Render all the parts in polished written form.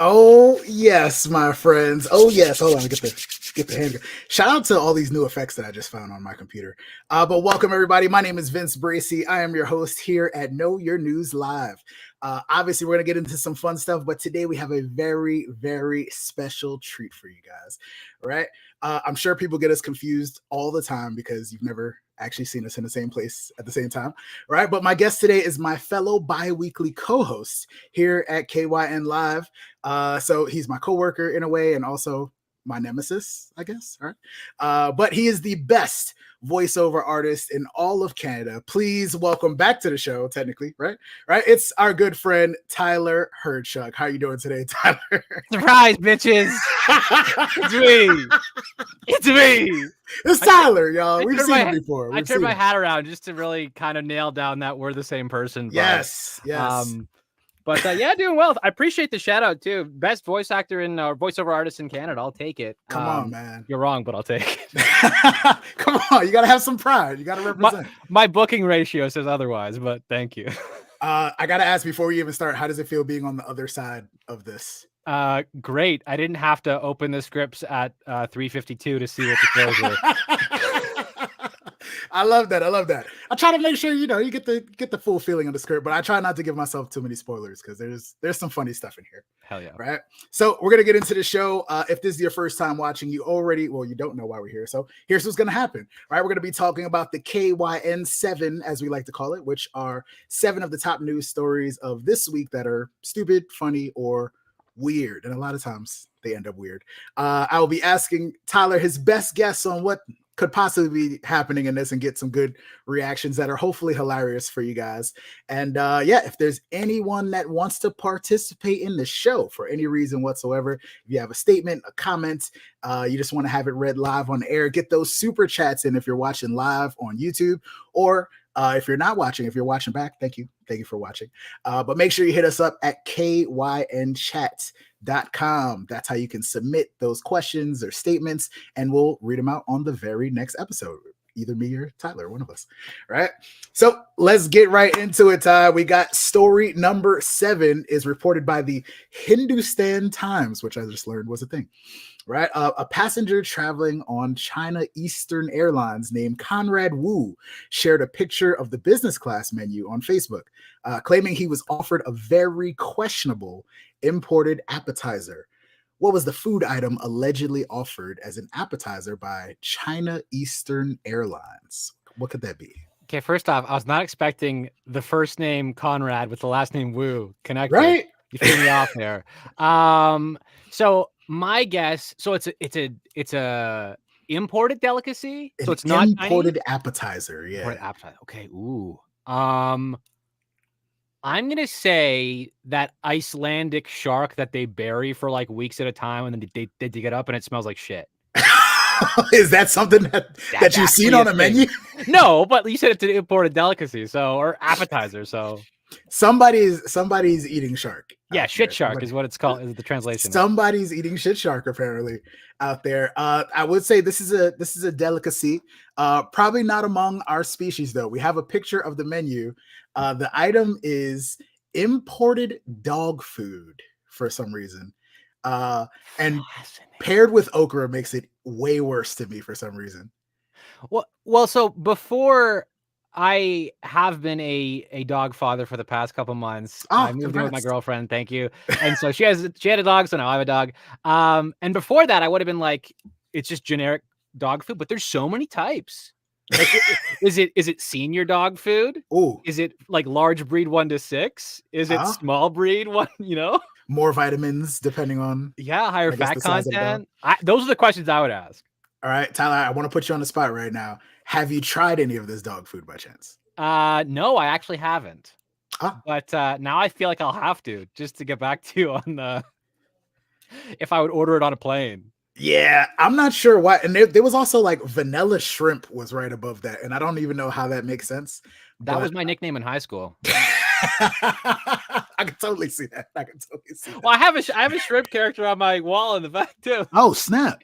Oh yes, my friends. Oh yes. Hold on, get the hand. Shout out to all these new effects that I just found on my computer. But welcome everybody. My name is Vince Bracy. I am your host here at Know Your News Live. Obviously, we're gonna get into some fun stuff, but today we have a very, very special treat for you guys. Right? I'm sure people get us confused all the time because you've never actually seen us in the same place at the same time, right? But my guest today is my fellow bi-weekly co-host here at KYN Live. So he's my coworker in a way, and also my nemesis, I guess. All right. But he is the best voiceover artist in all of Canada. Please welcome back to the show, technically, right? Right. It's our good friend Tyler Hyrchuk. How you doing today, Tyler? Surprise, bitches! It's me. It's me. It's Tyler, y'all. We've seen him before. I turned my hat around just to really kind of nail down that we're the same person. Yes. But yeah, doing well. I appreciate the shout out too. Best voice actor in voiceover artist in Canada. I'll take it. Come on, man. You're wrong, but I'll take it. Come on, you gotta have some pride. You gotta represent. My booking ratio says otherwise, but thank you. I gotta ask before we even start, how does it feel being on the other side of this? Great. I didn't have to open the scripts at 3:52 to see what the shows were. I love that. I try to make sure you get the full feeling of the script, but I try not to give myself too many spoilers because there's some funny stuff in here. Hell yeah! Right. So we're gonna get into the show. If this is your first time watching, you don't know why we're here. So here's what's gonna happen. Right. We're gonna be talking about the KYN 7, as we like to call it, which are 7 of the top news stories of this week that are stupid, funny, or weird, and a lot of times they end up weird. I will be asking Tyler his best guess on what could possibly be happening in this and get some good reactions that are hopefully hilarious for you guys. And if there's anyone that wants to participate in the show for any reason whatsoever, if you have a statement, a comment, you just want to have it read live on air, get those super chats in if you're watching live on YouTube, or if you're not watching, if you're watching back, thank you for watching. But make sure you hit us up at kynchat.com. That's how you can submit those questions or statements, and we'll read them out on the very next episode. Either me or Tyler, one of us. Right? So let's get right into it, Ty. We got story number 7 is reported by the Hindustan Times, which I just learned was a thing. Right? A passenger traveling on China Eastern Airlines named Conrad Wu shared a picture of the business class menu on Facebook, claiming he was offered a very questionable imported appetizer. What was the food item allegedly offered as an appetizer by China Eastern Airlines? What could that be? Okay, first off, I was not expecting the first name Conrad with the last name Wu connected. Right? You threw me off there. So my guess, so it's a imported delicacy. So it's not imported Chinese? Appetizer. Yeah. Imported appetizer. Okay. Ooh. I'm gonna say that Icelandic shark that they bury for like weeks at a time, and then they dig it up and it smells like shit. Is that something that you've seen on a menu? No, but you said it's an imported delicacy, or appetizer. So somebody's eating shark. Yeah, shit shark is what it's called. Is the translation? Somebody's eating shit shark apparently out there. I would say this is a delicacy. Probably not among our species though. We have a picture of the menu. The item is imported dog food for some reason, and paired with okra makes it way worse to me for some reason. Well, so before. I have been a dog father for the past couple months. I moved in with my girlfriend. Thank you. And so she had a dog, so now I have a dog. And before that, I would have been like, it's just generic dog food, but there's so many types. Like, is it senior dog food? Oh, is it like large breed 1 to 6? Is it small breed 1? More vitamins depending on higher fat content. Those are the questions I would ask. All right, Tyler, I want to put you on the spot right now. Have you tried any of this dog food by chance? No, I actually haven't. But now I feel like I'll have to, just to get back to you on if I would order it on a plane. Yeah, I'm not sure why. And there was also like vanilla shrimp was right above that, and I don't even know how that makes sense. That was my nickname in high school. I can totally see that. Well, I have a shrimp character on my wall in the back too. Oh, snap.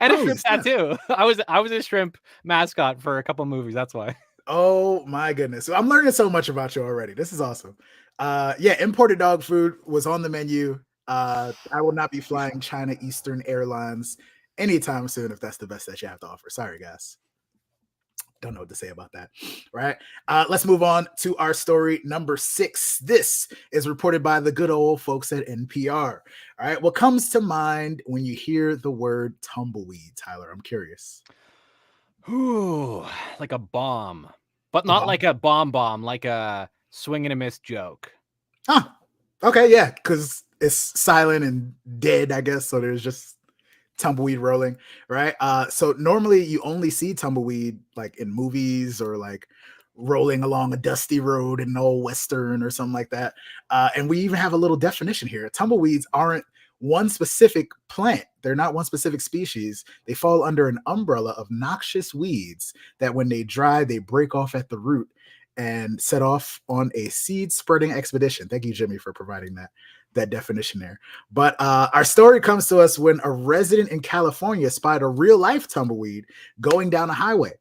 And a shrimp tattoo. I was a shrimp mascot for a couple movies. That's why. Oh my goodness. I'm learning so much about you already. This is awesome. Imported dog food was on the menu. I will not be flying China Eastern Airlines anytime soon if that's the best that you have to offer. Sorry, guys. Don't know what to say about that. Right. Let's move on to our story number 6. This is reported by the good old folks at NPR. All right. What comes to mind when you hear the word tumbleweed, Tyler? I'm curious. Ooh, like a bomb, but not like a bomb, like a swing and a miss joke. Huh. Okay. Yeah. Because it's silent and dead, I guess. So there's just tumbleweed rolling, right? So normally you only see tumbleweed like in movies or like rolling along a dusty road in an old western or something like that. And we even have a little definition here. Tumbleweeds aren't one specific plant. They're not one specific species. They fall under an umbrella of noxious weeds that when they dry, they break off at the root and set off on a seed spreading expedition. Thank you, Jimmy, for providing that definition there. But our story comes to us when a resident in California spied a real life tumbleweed going down a highway.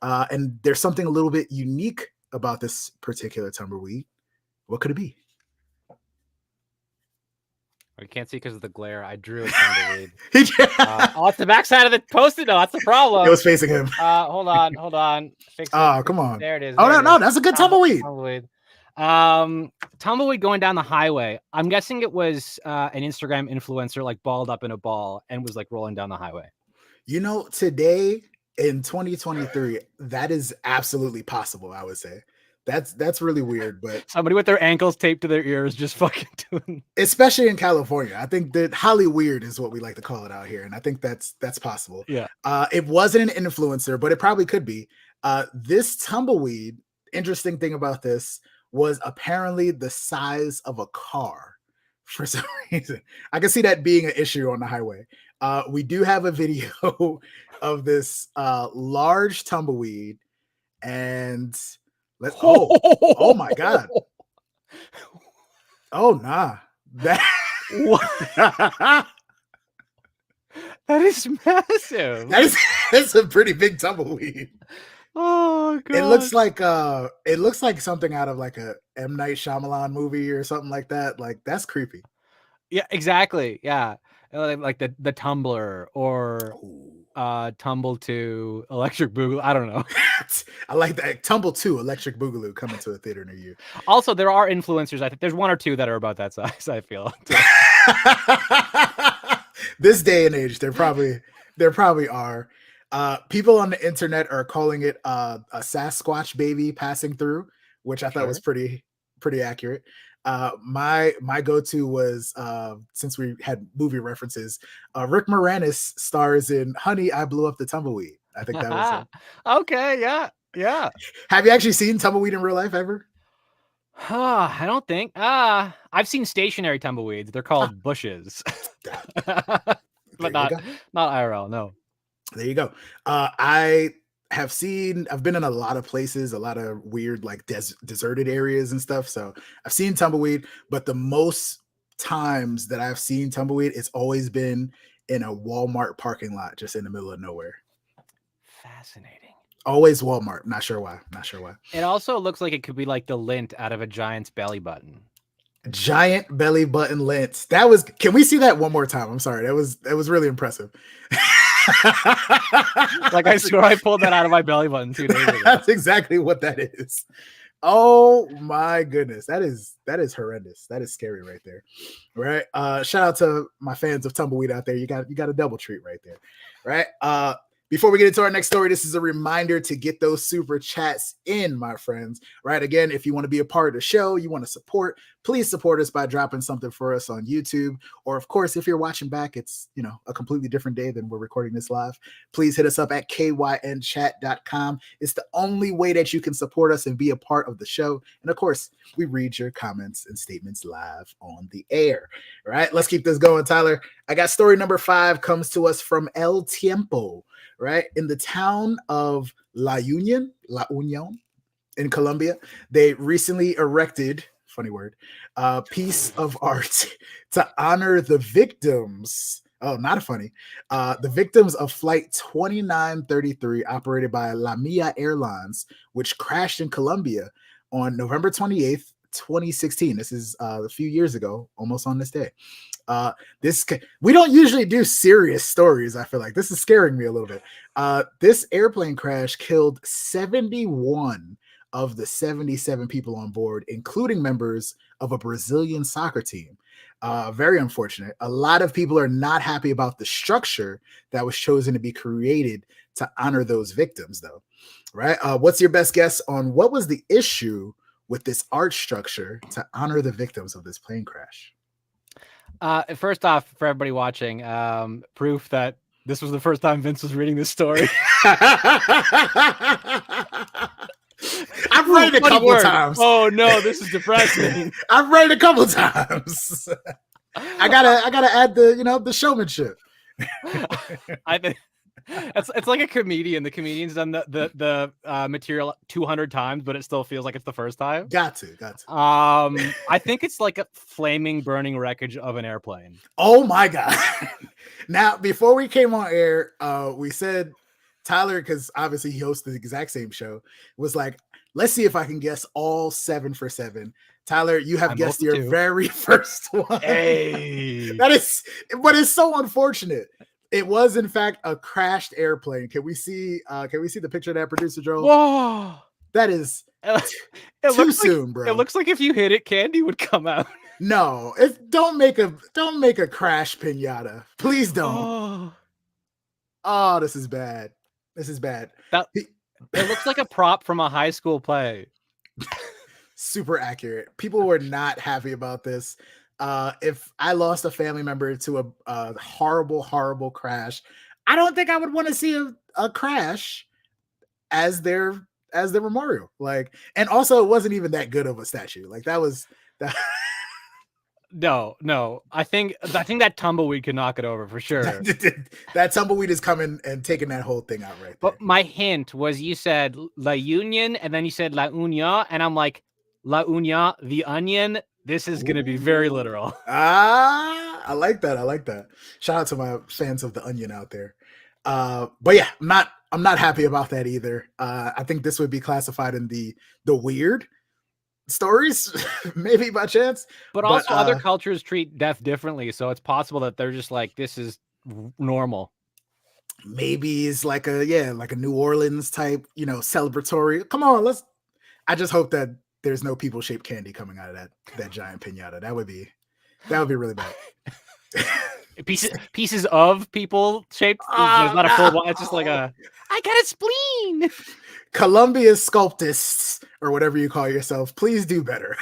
And there's something a little bit unique about this particular tumbleweed. What could it be? I can't see because of the glare. I drew a tumbleweed. It's the backside of the Post-it note. That's the problem. It was facing him. Hold on. Fix it. Oh, come on. There it is. Oh, no, that's a good tumbleweed. Tumbleweed going down the highway. I'm guessing it was an Instagram influencer like balled up in a ball and was like rolling down the highway. You know, today in 2023, that is absolutely possible, I would say. That's really weird, but somebody with their ankles taped to their ears just fucking doing, especially in California. I think that highly weird is what we like to call it out here, and I think that's possible. Yeah. It wasn't an influencer, but it probably could be. This tumbleweed, interesting thing about this was apparently the size of a car for some reason. I can see that being an issue on the highway. We do have a video of this large tumbleweed, and oh my god. Oh nah. That is massive. That's a pretty big tumbleweed. Oh god. It looks like something out of like a M. Night Shyamalan movie or something like that. Like that's creepy. Yeah, exactly. Yeah. Like the tumbler or Tumble to Electric Boogaloo. I don't know. I like that. Tumble to Electric Boogaloo coming to a theater near you. Also, there are influencers. I think there's 1 or 2 that are about that size, I feel. This day and age, there probably are. People on the internet are calling it a Sasquatch baby passing through, which I thought was pretty accurate. My go-to was since we had movie references, Rick Moranis stars in Honey, I Blew Up the Tumbleweed. I think that was him. Okay, yeah. Have you actually seen tumbleweed in real life ever? I don't think. I've seen stationary tumbleweeds. They're called bushes. But not IRL, no. There you go. I've been in a lot of places, a lot of weird like deserted areas and stuff. So I've seen tumbleweed, but the most times that I've seen tumbleweed, it's always been in a Walmart parking lot, just in the middle of nowhere. Fascinating. Always Walmart. Not sure why. It also looks like it could be like the lint out of a giant's belly button. Giant belly button lint. Can we see that one more time? I'm sorry. That was really impressive. Like I swear I pulled that out of my belly button 2 days ago. That's exactly what that is. Oh my goodness. That is horrendous. That is scary right there. Right. Shout out to my fans of tumbleweed out there. You got a double treat right there. Right. Before we get into our next story, this is a reminder to get those super chats in, my friends. Right. Again, if you want to be a part of the show, you want to support, please support us by dropping something for us on YouTube. Or, of course, if you're watching back, it's, a completely different day than we're recording this live. Please hit us up at kynchat.com. It's the only way that you can support us and be a part of the show. And, of course, we read your comments and statements live on the air. All right. Let's keep this going, Tyler. I got story number 5 comes to us from El Tiempo. Right, in the town of La Union in Colombia, they recently erected, funny word, a piece of art to honor the victims. Oh, not funny. The victims of Flight 2933 operated by La Mia Airlines, which crashed in Colombia on November 28th, 2016. This is a few years ago, almost on this day. We don't usually do serious stories. I feel like this is scaring me a little bit. This airplane crash killed 71 of the 77 people on board, including members of a Brazilian soccer team. Very unfortunate. A lot of people are not happy about the structure that was chosen to be created to honor those victims, though. Right? What's your best guess on what was the issue with this art structure to honor the victims of this plane crash? First off, for everybody watching, proof that this was the first time Vince was reading this story. I've read it a couple of times. Oh no, this is depressing. I've read it a couple of times. I gotta add the showmanship. I think it's like a comedian. The comedian's done the material 200 times, but it still feels like it's the first time. Got to. I think it's like a flaming, burning wreckage of an airplane. Oh my god! Now, before we came on air, we said Tyler, because obviously he hosts the exact same show, was like, let's see if I can guess all 7 for 7. Tyler, you have guessed your very first one. Hey, but it's so unfortunate. It was in fact a crashed airplane. Can we see the picture of that, producer Joel? Whoa, that is too soon, bro. It looks like if you hit it, candy would come out. No, don't make a crash pinata. Please don't. Oh, this is bad. It looks like a prop from a high school play. Super accurate. People were not happy about this. If I lost a family member to a horrible, horrible crash, I don't think I would want to see a crash as their memorial. Like, and also it wasn't even that good of a statue. Like that. No. I think that tumbleweed could knock it over for sure. That tumbleweed is coming and taking that whole thing out right there. But my hint was you said La Union and then you said La Uña, and I'm like, La Uña, the onion. This is going to be very literal. I like that. Shout out to my fans of the onion out there. But yeah, I'm not happy about that either. I think this would be classified in the weird stories, maybe by chance. But also other cultures treat death differently, so it's possible that they're just like, this is normal. Maybe it's like a New Orleans type, celebratory. Come on, I just hope that there's no people-shaped candy coming out of that giant piñata. That would be really bad. Pieces of people shaped. There's not a full one. It's just like I got a spleen. Columbia sculptists or whatever you call yourself, please do better.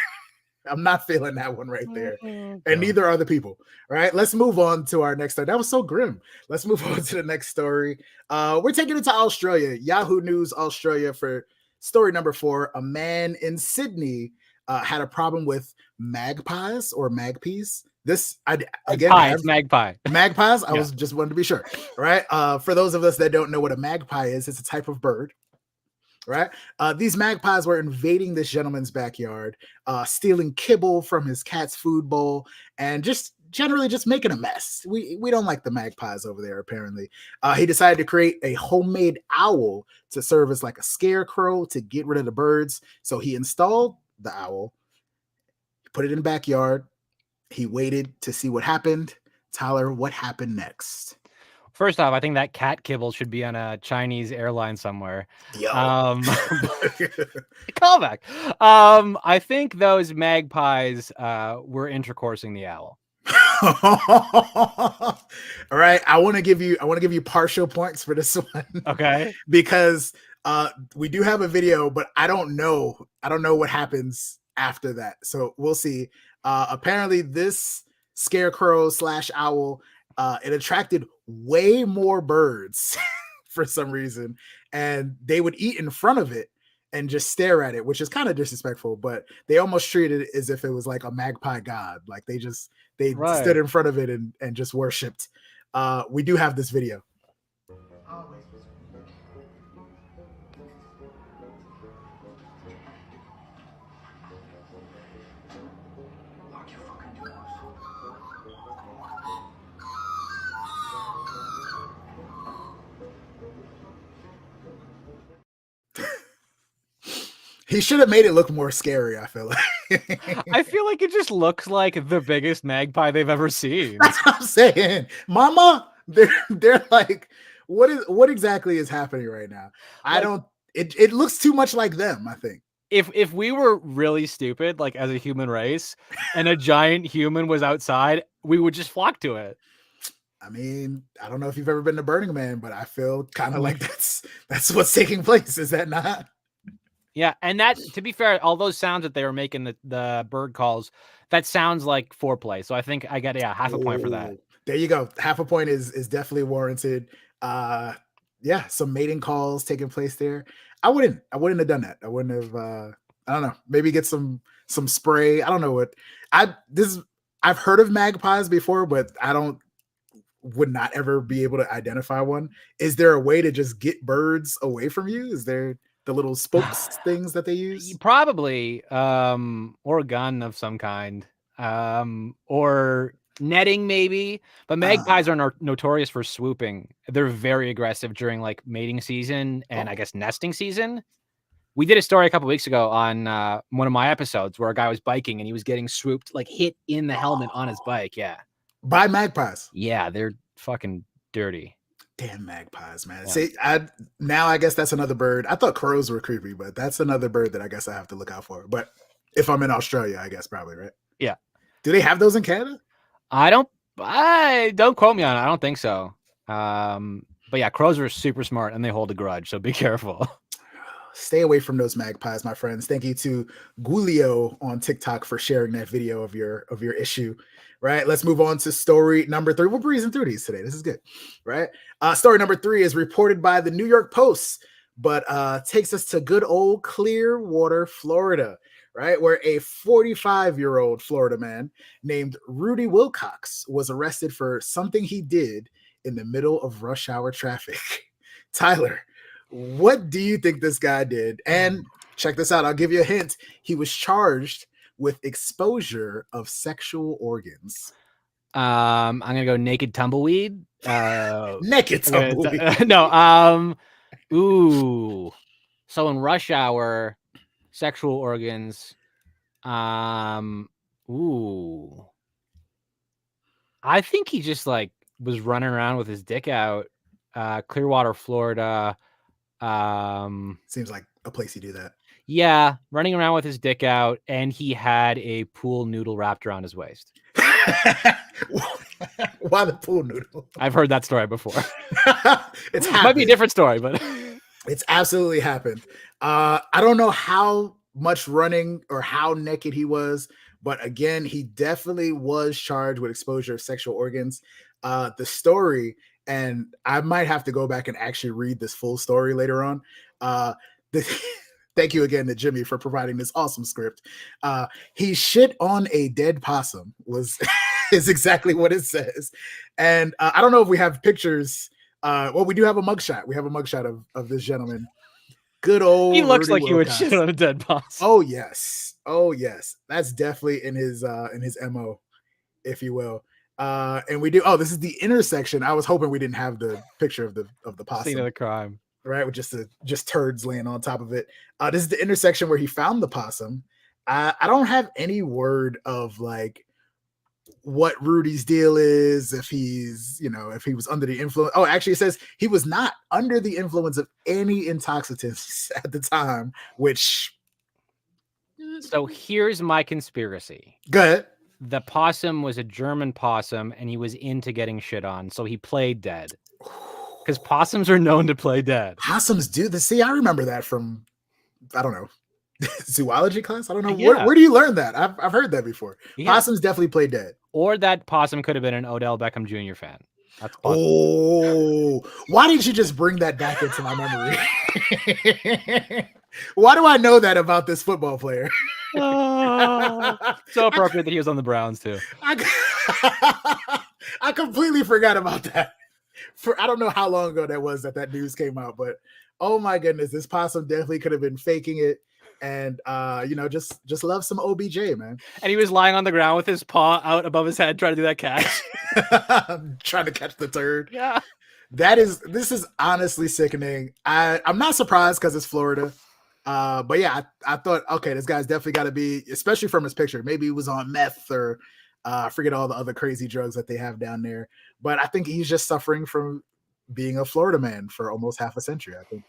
I'm not feeling that one right there. And neither are the people. All right, let's move on to our next story. That was so grim. Let's move on to the next story. We're taking it to Australia. Yahoo News Australia for story number 4. A man in Sydney had a problem with magpies or magpies. This it's magpie. Magpies. I was just wanted to be sure. Right. For those of us that don't know what a magpie is, it's a type of bird. Right. These magpies were invading this gentleman's backyard, stealing kibble from his cat's food bowl, and just generally just making a mess. We don't like the magpies over there, apparently. He decided to create a homemade owl to serve as like a scarecrow to get rid of the birds. So he installed the owl, put it in the backyard. He waited to see what happened. Tyler, what happened next? First off, I think that cat kibble should be on a Chinese airline somewhere. Yo. Callback. I think those magpies were intercoursing the owl. All right, I want to give you partial points for this one. Okay. Because we do have a video, but I don't know what happens after that. So we'll see. Apparently this scarecrow / owl, it attracted way more birds for some reason, and they would eat in front of it and just stare at it, which is kind of disrespectful, but they almost treated it as if it was like a magpie god. Like they stood in front of it and just worshipped. We do have this video. He should have made it look more scary, I feel like. I feel like it just looks like the biggest magpie they've ever seen. That's what I'm saying. Mama, they're like, what exactly is happening right now? It looks too much like them, I think. If we were really stupid, like as a human race, and a giant human was outside, we would just flock to it. I mean, I don't know if you've ever been to Burning Man, but I feel kind of like that's what's taking place. Is that not? Yeah, and that, to be fair, all those sounds that they were making, the bird calls, that sounds like foreplay. So I think I get half a point for that. There you go. Half a point is definitely warranted. Yeah, some mating calls taking place there. I wouldn't have done that. I wouldn't have. I don't know. Maybe get some spray. I don't know what. I've heard of magpies before, but would not ever be able to identify one. Is there a way to just get birds away from you? Is there the little spokes things that they use? Probably, or a gun of some kind, or netting maybe. But magpies are notorious for swooping. They're very aggressive during like mating season and I guess nesting season. We did a story a couple weeks ago on one of my episodes where a guy was biking and he was getting swooped, like hit in the helmet on his bike. Yeah. By magpies. Yeah, they're fucking dirty. Damn magpies, man. Yeah. See, I guess that's another bird. I thought crows were creepy, but that's another bird that I guess I have to look out for. But if I'm in Australia, I guess probably, right? Yeah. Do they have those in Canada? Don't quote me on it. I don't think so. But yeah, crows are super smart and they hold a grudge, so be careful. Stay away from those magpies, my friends. Thank you to Gulio on TikTok for sharing that video of your issue. Right. Let's move on to story number 3. We're breezing through these today. This is good. Right. Story number 3 is reported by the New York Post, but takes us to good old Clearwater, Florida, right, where a 45-year-old Florida man named Rudy Wilcox was arrested for something he did in the middle of rush hour traffic. Tyler, what do you think this guy did? And check this out. I'll give you a hint. He was charged with exposure of sexual organs. I'm gonna go naked tumbleweed. Naked tumbleweed. No. Ooh. So in rush hour, sexual organs. Ooh. I think he just like was running around with his dick out. Clearwater, Florida. Seems like a place you do that. Yeah, running around with his dick out, and he had a pool noodle wrapped around his waist. Why the pool noodle? I've heard that story before. It might be a different story, but it's absolutely happened. I don't know how much running or how naked he was, but again, he definitely was charged with exposure of sexual organs. The story, and I might have to go back and actually read this full story later on. Thank you again to Jimmy for providing this awesome script. He shit on a dead possum is exactly what it says. And I don't know if we have pictures. Well, we do have a mugshot. We have a mugshot of this gentleman. Good old. He looks Rudy like Wilcox. He would shit on a dead possum. Oh yes. That's definitely in his MO, if you will. And we do. Oh, this is the intersection. I was hoping we didn't have the picture of the possum. Scene of the crime. Right, with just turds laying on top of it. This is the intersection where he found the possum. I don't have any word of like what Rudy's deal is, if he's, if he was under the influence. Oh, actually, it says he was not under the influence of any intoxicants at the time, which. So here's my conspiracy. Go ahead. The possum was a German possum, and he was into getting shit on, so he played dead. Because possums are known to play dead. Possums do this. See, I remember that from, I don't know, zoology class. I don't know. Yeah. Where do you learn that? I've heard that before. Yeah. Possums definitely play dead. Or that possum could have been an Odell Beckham Jr. fan. That's possible. Oh, why didn't you just bring that back into my memory? Why do I know that about this football player? So appropriate that he was on the Browns too. I completely forgot about that. I don't know how long ago that was that news came out, but oh my goodness, this possum definitely could have been faking it, and just love some OBJ, man. And he was lying on the ground with his paw out above his head trying to do that catch. Trying to catch the turd. Yeah. This is honestly sickening. I'm not surprised because it's Florida. But yeah, I thought, okay, this guy's definitely got to be, especially from his picture. Maybe he was on meth or I forget all the other crazy drugs that they have down there. But I think he's just suffering from being a Florida man for almost half a century. I think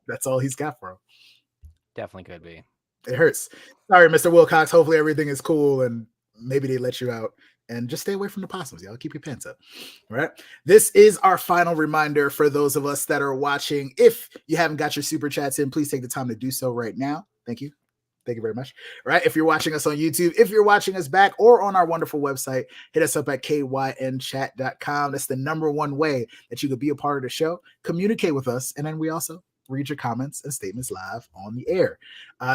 that's all he's got for him. Definitely could be. It hurts. Sorry, Mr. Wilcox. Hopefully everything is cool and maybe they let you out. And just stay away from the possums, y'all. Keep your pants up. All right. This is our final reminder for those of us that are watching. If you haven't got your super chats in, please take the time to do so right now. Thank you. Thank you very much. All right. If you're watching us on YouTube, if you're watching us back or on our wonderful website, hit us up at kynchat.com. That's the number one way that you could be a part of the show, communicate with us, and then we also read your comments and statements live on the air.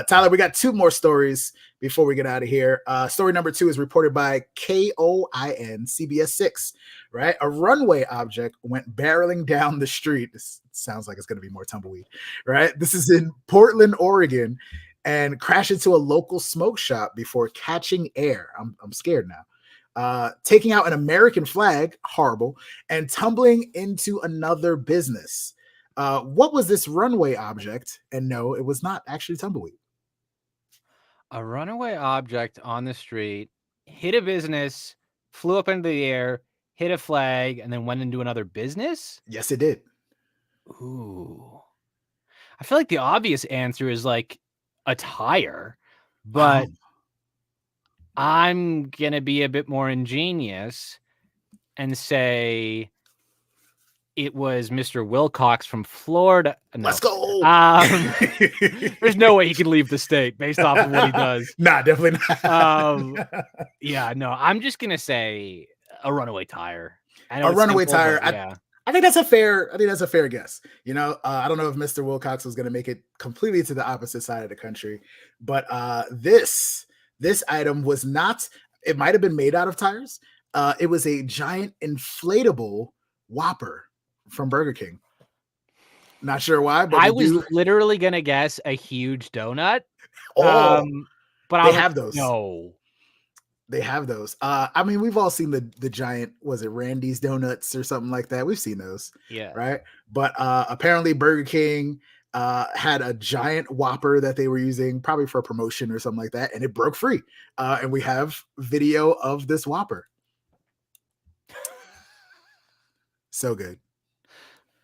Tyler, we got two more stories before we get out of here. Story number 2 is reported by KYN CBS 6, right? A runway object went barreling down the street. This sounds like it's going to be more tumbleweed, right? This is in Portland, Oregon, and crashed into a local smoke shop before catching air. I'm scared now. Taking out an American flag, horrible, and tumbling into another business. What was this runway object? And no, it was not actually tumbleweed. A runaway object on the street hit a business, flew up into the air, hit a flag, and then went into another business? Yes, it did. Ooh. I feel like the obvious answer is like a tire, but I'm going to be a bit more ingenious and say it was Mr. Wilcox from Florida. No. Let's go. There's no way he can leave the state based off of what he does. Nah, definitely not. Yeah, no, I'm just going to say a runaway tire. A runaway simple, tire. Yeah. I think that's a fair guess. You know, I don't know if Mr. Wilcox was going to make it completely to the opposite side of the country, but this item was not, it might have been made out of tires. It was a giant inflatable Whopper from Burger King. Not sure why, but I was literally going to guess a huge donut. But they have those. No. They have those. I mean, we've all seen the giant, was it Randy's Donuts or something like that? We've seen those. Yeah. Right. But apparently Burger King had a giant Whopper that they were using probably for a promotion or something like that. And it broke free. And we have video of this Whopper. So good.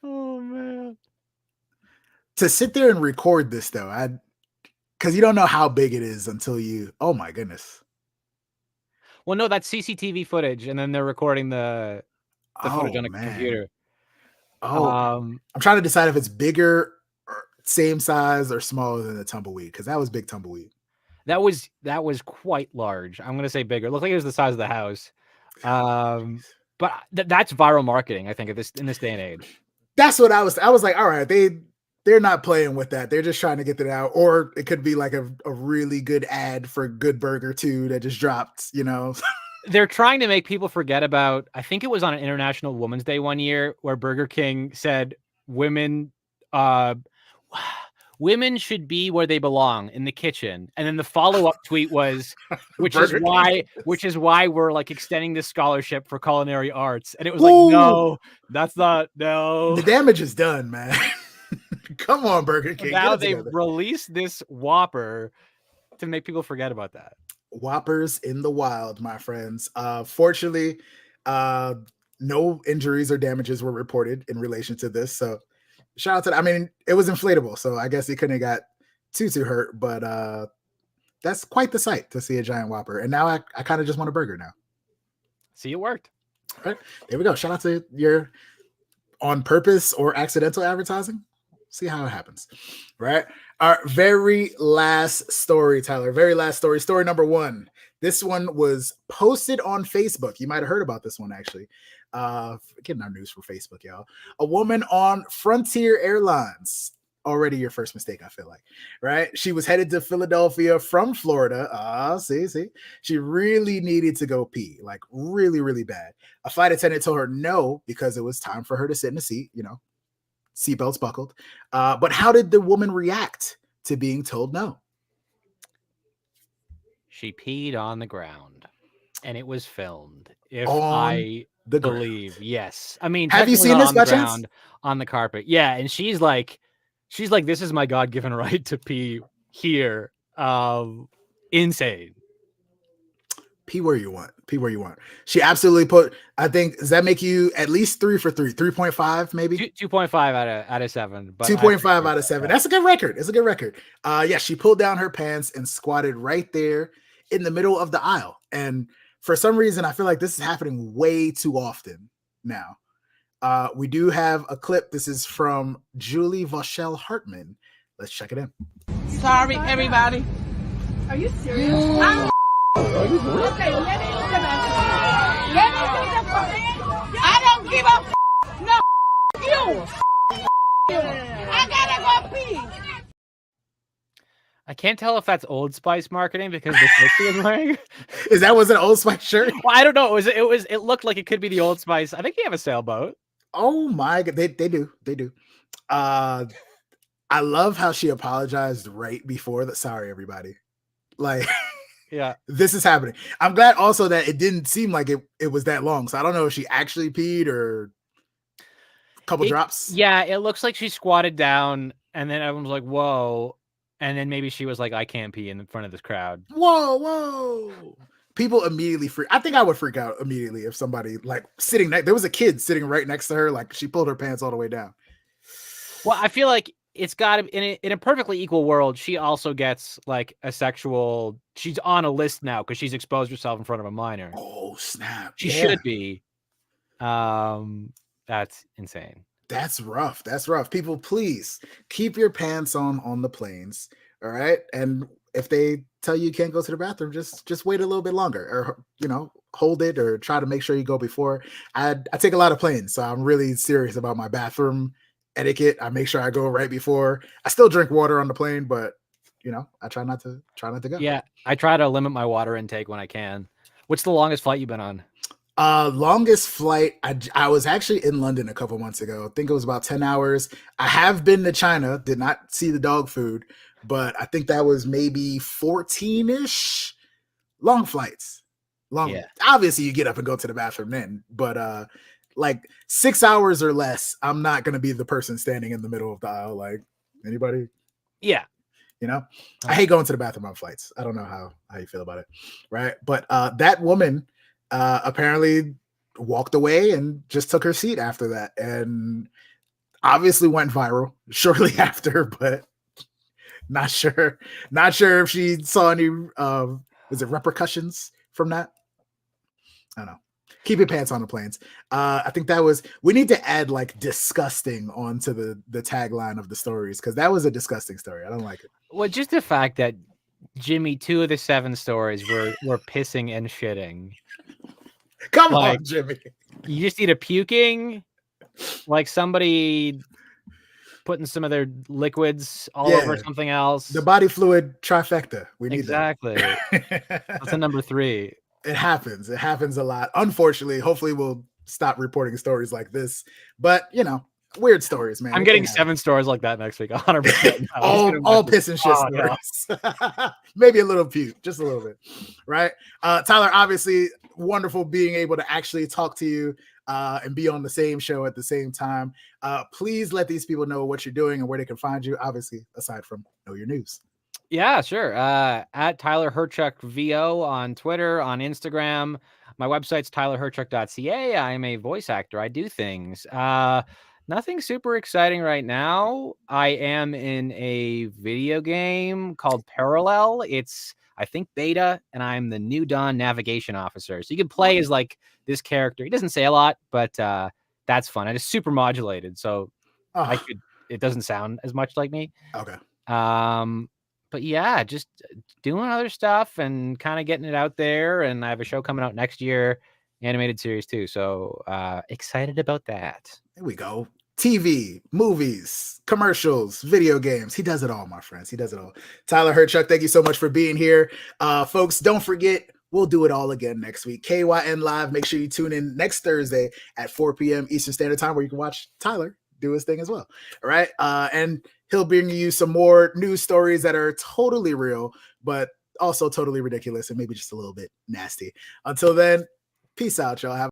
Oh, man. To sit there and record this, though, because you don't know how big it is until you, oh, my goodness. Well, no, that's CCTV footage, and then they're recording the footage on a computer. I'm trying to decide if it's bigger, or same size, or smaller than the tumbleweed, because that was big tumbleweed. That was quite large. I'm gonna say bigger. It looked like it was the size of the house. But that's viral marketing, I think, in this day and age. That's what I was like, all right, they're not playing with that. They're just trying to get it out. Or it could be like a really good ad for Good Burger 2 that just dropped, you know. They're trying to make people forget about, I think it was on an International Women's Day one year where Burger King said women should be where they belong, in the kitchen. And then the follow-up tweet was, which is why we're like extending this scholarship for culinary arts. And it was like, no, that's not, no. The damage is done, man. Come on, Burger King. Now they've released this Whopper to make people forget about that. Whoppers in the wild, my friends. Fortunately, no injuries or damages were reported in relation to this. So shout out to, I mean, it was inflatable, so I guess he couldn't have got too hurt, but that's quite the sight to see a giant Whopper. And now I kind of just want a burger now. See, it worked. All right, there we go. Shout out to your on purpose or accidental advertising. See how it happens. Right. Our very last story, Tyler. Very last story. Story number 1. This one was posted on Facebook. You might have heard about this one, actually. Getting our news from Facebook, y'all. A woman on Frontier Airlines. Already your first mistake, I feel like. Right? She was headed to Philadelphia from Florida. See. She really needed to go pee. Like really, really bad. A flight attendant told her no because it was time for her to sit in a seat, you know. Seatbelts buckled. But how did the woman react to being told no? She peed on the ground, and it was filmed. If I believe, yes. I mean, have you seen this by chance? On the carpet, yeah. And she's like, She's like, this is my God-given right to pee here. Insane. Pee where you want. Pee where you want. She absolutely put, I think, does that make you at least 3 for 3? 3.5 maybe? 2.5 out of 7. But 2.5 out of 7. That's a good record. It's a good record. Yeah, she pulled down her pants and squatted right there in the middle of the aisle. And for some reason, I feel like this is happening way too often now. We do have a clip. This is from Julie Vauchel Hartman. Let's check it in. Sorry, everybody. Are you serious? Okay, let me I don't give a no you. I gotta go pee. I can't tell if that's Old Spice marketing because the shirt she was wearing. Is that was an Old Spice shirt? Well, I don't know. It looked like it could be the Old Spice. I think they have a sailboat. Oh my god, they do. I love how she apologized right before that. Sorry, everybody. Like, yeah, this is happening. I'm glad also that it didn't seem like it was that long. So I don't know if she actually peed or a couple drops. Yeah, it looks like she squatted down, and then everyone's like, "Whoa!" And then maybe she was like, "I can't pee in front of this crowd." Whoa! People immediately freak. I think I would freak out immediately if somebody like sitting next. There was a kid sitting right next to her, like she pulled her pants all the way down. Well, I feel like it's got to in a perfectly equal world. She also gets like a sexual. She's on a list now because she's exposed herself in front of a minor. Oh snap! She should be. That's insane. That's rough. That's rough. People, please keep your pants on the planes. All right, and if they tell you can't go to the bathroom, just wait a little bit longer, or hold it, or try to make sure you go before. I take a lot of planes, so I'm really serious about my bathroom etiquette. I make sure I go right before. I still drink water on the plane, but I try not to go. Yeah, I try to limit my water intake when I can. What's the longest flight you've been on? Longest flight. I was actually in London a couple months ago. I think it was about 10 hours. I have been to China, did not see the dog food, but I think that was maybe 14-ish. Long flights. Yeah. Obviously you get up and go to the bathroom then, but like 6 hours or less, I'm not going to be the person standing in the middle of the aisle. Like, anybody? Yeah. I hate going to the bathroom on flights. I don't know how you feel about it. Right. But that woman apparently walked away and just took her seat after that, and obviously went viral shortly after, but not sure if she saw any was it repercussions from that. I don't know. Keep your pants on the planes. I think we need to add like disgusting onto the tagline of the stories, because that was a disgusting story. I don't like it. Well, just the fact that Jimmy, 2 of the 7 stories were pissing and shitting. Come on, Jimmy. You just need a puking, like somebody putting some of their liquids all over something else. The body fluid trifecta. We need exactly. That's a number 3. It happens. It happens a lot. Unfortunately, hopefully we'll stop reporting stories like this. But weird stories, man. I'm getting 7 stories like that next week. 100%. all piss and shit stories. No. Maybe a little puke, just a little bit, right? Tyler, obviously wonderful being able to actually talk to you and be on the same show at the same time. Please let these people know what you're doing and where they can find you, obviously, aside from Know Your News. Yeah, sure. At Tyler Hyrchuk VO on Twitter, on Instagram. My website's tylerhyrchuk.ca. I'm a voice actor. I do things. Nothing super exciting right now. I am in a video game called Parallel. It's, I think, beta, and I'm the New Dawn navigation officer. So you can play as like this character. He doesn't say a lot, but that's fun. And it's super modulated, so it doesn't sound as much like me. Okay. But yeah, just doing other stuff and kind of getting it out there. And I have a show coming out next year, animated series too. So excited about that. There we go. TV, movies, commercials, video games. He does it all, my friends. He does it all. Tyler Hyrchuk, thank you so much for being here. Folks, don't forget, we'll do it all again next week. KYN Live. Make sure you tune in next Thursday at 4 p.m. Eastern Standard Time, where you can watch Tyler do his thing as well. All right. And he'll bring you some more news stories that are totally real, but also totally ridiculous and maybe just a little bit nasty. Until then, peace out, y'all.